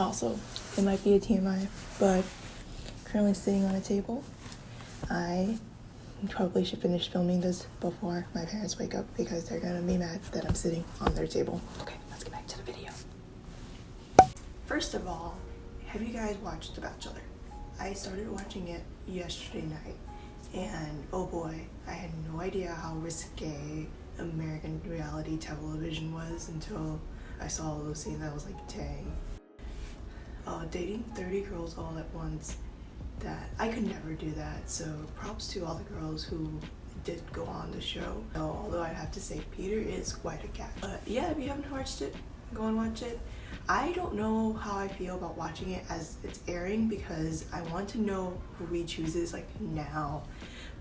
Also, it might be a TMI, but currently sitting on a table. I probably should finish filming this before my parents wake up because they're gonna be mad that I'm sitting on their table. Okay, let's get back to the video. First of all, have you guys watched The Bachelor? I started watching it yesterday night, and oh boy, I had no idea how risque American reality television was until I saw all those scenes. I was like, dang. Dating 30 girls all at once, that I could never do that, so props to all the girls who did go on the show. Although I have to say Peter is quite a cat. But yeah, if you haven't watched it, go and watch it. I don't know how I feel about watching it as it's airing because I want to know who he chooses like now,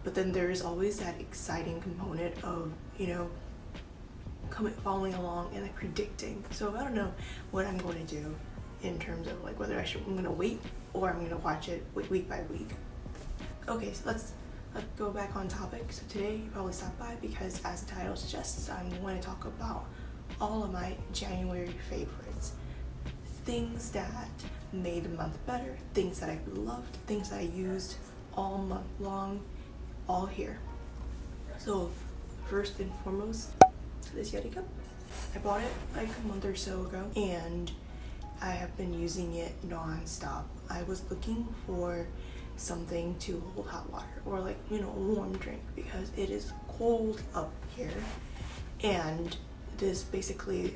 but then there's always that exciting component of, you know, following along and like predicting. So I don't know what I'm going to do in terms of like whether I'm gonna wait or I'm gonna watch it week by week. Okay, so let's go back on topic. So today you probably stopped by because, as the title suggests, I'm going to talk about all of my January favorites. Things that made the month better, things that I loved, things that I used all month long, all here. So first and foremost, this Yeti cup. I bought it like a month or so ago and I have been using it non-stop. I was looking for something to hold hot water or like, you know, a warm drink because it is cold up here, and this basically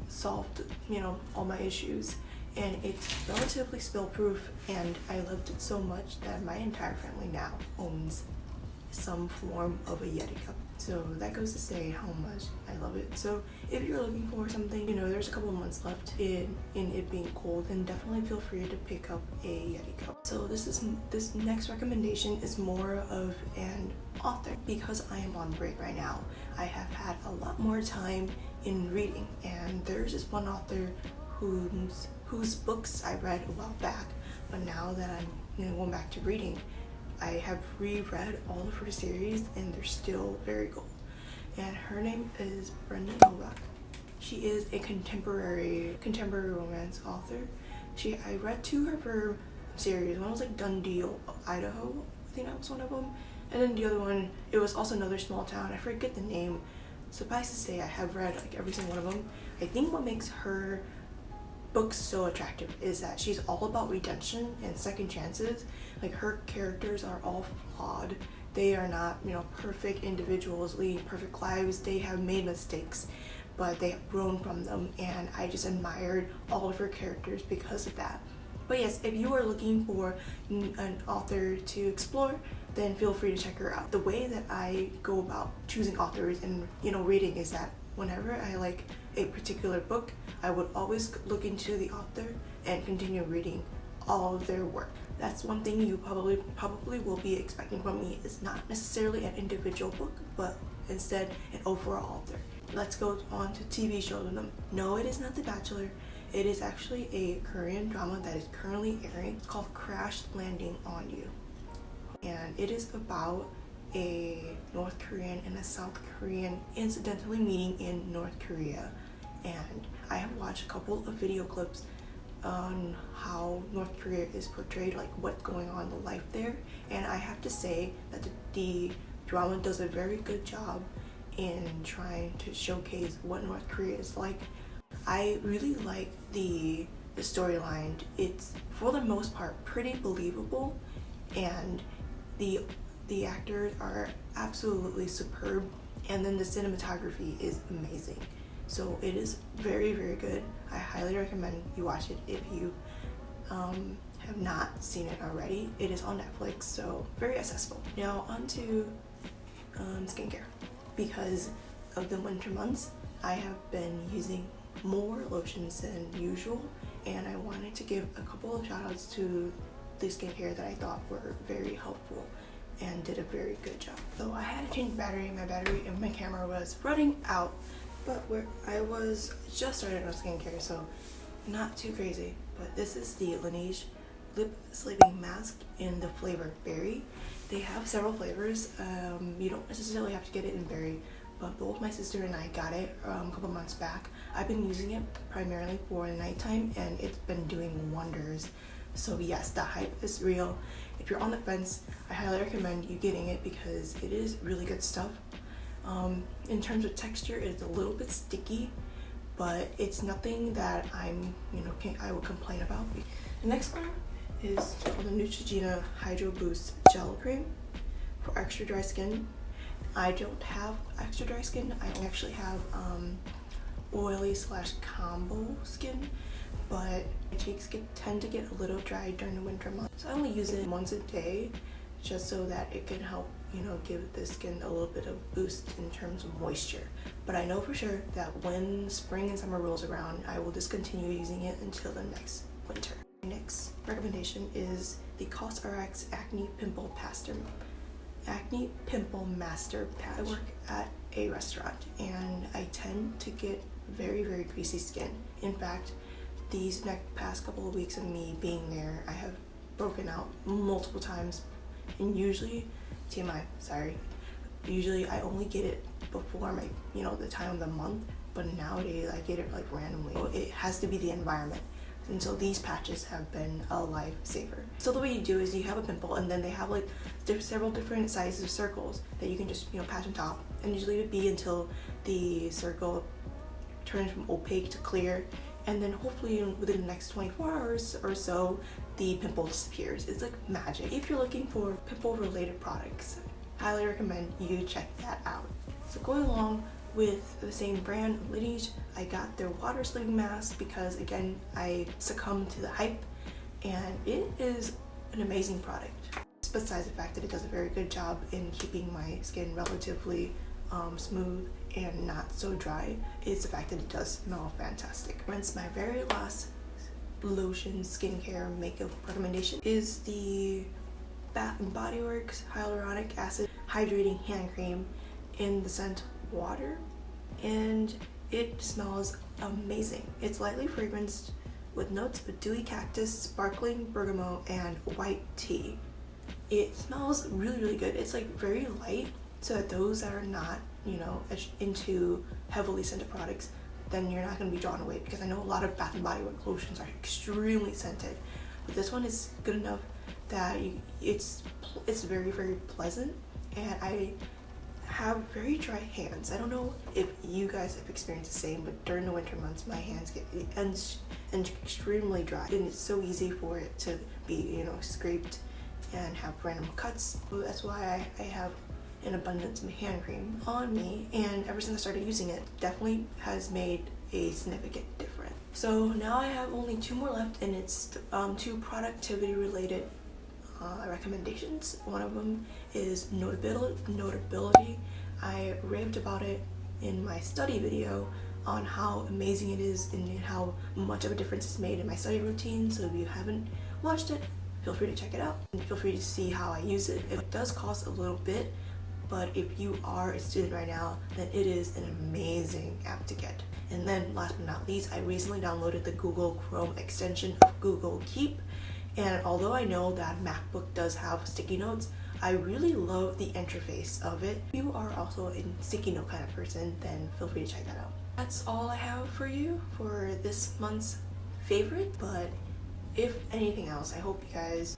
solved, you know, all my issues, and it's relatively spill proof, and I loved it so much that my entire family now owns some form of a Yeti cup. So that goes to say how much I love it. So if you're looking for something, you know, there's a couple of months left in it being cold, then definitely feel free to pick up a Yeti cup. So this next recommendation is more of an author. Because I am on break right now, I have had a lot more time in reading, and there's this one author whose books I read a while back, but now that I'm, you know, going back to reading, I have reread all of her series and they're still very good. And her name is Brenda Novak. She is a contemporary romance author. I read two of her series. One was like Dundee, Idaho. I think that was one of them. And then the other one, it was also another small town. I forget the name. Suffice to say, I have read like every single one of them. I think what makes her books so attractive is that she's all about redemption and second chances. Like, her characters are all flawed. They are not, you know, perfect individuals leading perfect lives. They have made mistakes, but they have grown from them, and I just admired all of her characters because of that. But yes, if you are looking for an author to explore, then feel free to check her out. The way that I go about choosing authors and, you know, reading is that whenever I like a particular book, I would always look into the author and continue reading all of their work. That's one thing you probably will be expecting from me, is not necessarily an individual book, but instead an overall author. Let's go on to TV shows with them. No, it is not The Bachelor. It is actually a Korean drama that is currently airing. It's called Crash Landing on You. And it is about a North Korean and a South Korean incidentally meeting in North Korea. And I have watched a couple of video clips on how North Korea is portrayed, like what's going on in the life there, and I have to say that the drama does a very good job in trying to showcase what North Korea is like. I really like the storyline. It's for the most part pretty believable, and the actors are absolutely superb, and then the cinematography is amazing. So it is very, very good. I highly recommend you watch it if you have not seen it already. It is on Netflix, so very accessible. Now on to skincare. Because of the winter months, I have been using more lotions than usual, and I wanted to give a couple of shout outs to the skincare that I thought were very helpful and did a very good job. So I had to change battery. My battery in my camera was running out, but I was just started on skincare, so not too crazy. But this is the Laneige Lip Sleeping Mask in the flavor Berry. They have several flavors. You don't necessarily have to get it in berry, but both my sister and I got it a couple months back. I've been using it primarily for the nighttime, and it's been doing used. So yes, the hype is real. If you're on the fence, I highly recommend you getting it because it is really good stuff. In terms of texture, it's a little bit sticky, but it's nothing that I will complain about. The next one is called the Neutrogena Hydro Boost Gel Cream for extra dry skin. I don't have extra dry skin. I actually have oily / combo skin, but my cheeks tend to get a little dry during the winter months. So I only use it once a day just so that it can help, give the skin a little bit of boost in terms of moisture. But I know for sure that when spring and summer rolls around, I will discontinue using it until the next winter. My next recommendation is the CosRx Acne Pimple Master Patch. I work at a restaurant and I tend to get very, very greasy skin. In fact, these past couple of weeks of me being there, I have broken out multiple times, and usually, TMI, sorry, usually I only get it before my, the time of the month, but nowadays I get it like randomly. So it has to be the environment. And so these patches have been a lifesaver. So the way you do is you have a pimple, and then they have like several different sizes of circles that you can just patch on top, and you just leave it be until the circle turns from opaque to clear, and then hopefully within the next 24 hours or so the pimple disappears. It's like magic. If you're looking for pimple related products, highly recommend you check that out. So going along with the same brand, Laneige, I got their water slimming mask because again I succumbed to the hype, and it is an amazing product. Besides the fact that it does a very good job in keeping my skin relatively smooth and not so dry, it's the fact that it does smell fantastic. Rinse, my very last lotion skincare makeup recommendation is the Bath & Body Works Hyaluronic Acid Hydrating Hand Cream in the scent Water, and it smells amazing. It's lightly fragranced with notes of dewy cactus, sparkling bergamot, and white tea. It smells really, really good. It's like very light, so that those that are not, into heavily scented products, then you're not going to be drawn away, because I know a lot of Bath & Body Works lotions are extremely scented, but this one is good enough that it's very, very pleasant. And I have very dry hands. I don't know if you guys have experienced the same, but during the winter months my hands get extremely dry, and it's so easy for it to be scraped and have random cuts. That's why I have an abundance of hand cream on me, and ever since I started using it, definitely has made a significant difference. So now I have only 2 more left, and it's 2 productivity related recommendations. One of them is Notability. I raved about it in my study video on how amazing it is and how much of a difference it's made in my study routine. So if you haven't watched it, feel free to check it out and feel free to see how I use it. It does cost a little bit, but if you are a student right now, then it is an amazing app to get. And then last but not least, I recently downloaded the Google Chrome extension of Google Keep. And although I know that MacBook does have sticky notes, I really love the interface of it. If you are also a sticky note kind of person, then feel free to check that out. That's all I have for you for this month's favorite, but if anything else, I hope you guys